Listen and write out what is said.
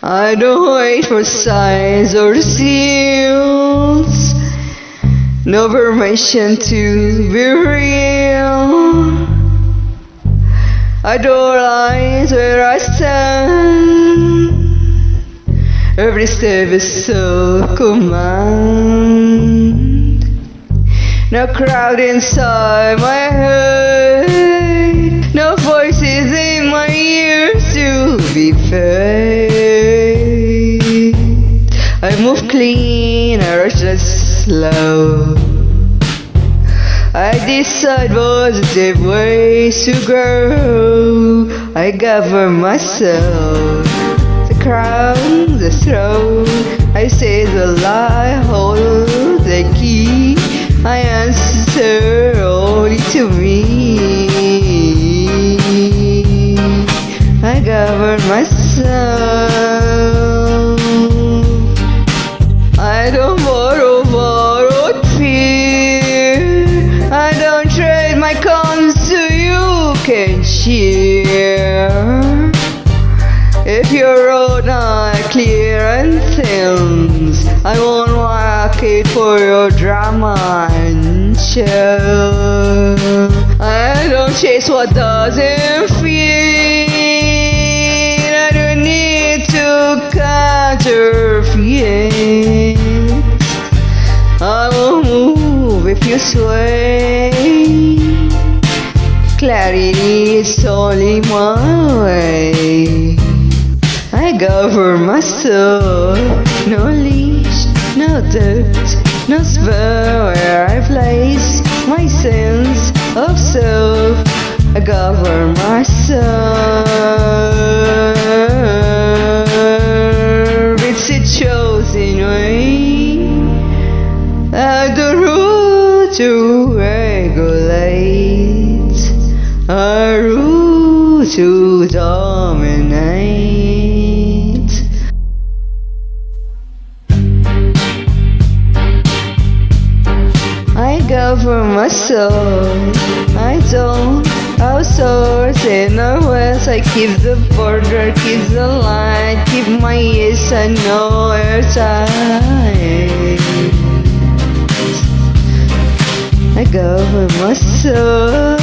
I don't wait for signs or seals, no permission to be real. I don't rise where I stand, every step is self-command. No crowd inside my head, no voices in my ears to be fed. I move clean, I rush just slow. I decide positive ways to grow. I govern myself, the crown, the throne. I say the lie, hold the key. I answer only to me. I govern myself. I don't borrow borrowed fear. I don't trade my cons so you can share. If your road not clear and thin, I won't walk it for your drama and show. I don't chase what doesn't fit. I don't need to counterfeit. I will move if you sway. Clarity is only my way. I govern myself, no leash, no dirt, no spell where I place my sense of self. I govern myself. It's a chosen way. I the rule to regulate, a rule to dominate. I govern myself, I don't outsource inner west. I keep the border, keep the line, keep my yes and no airtime. I govern myself.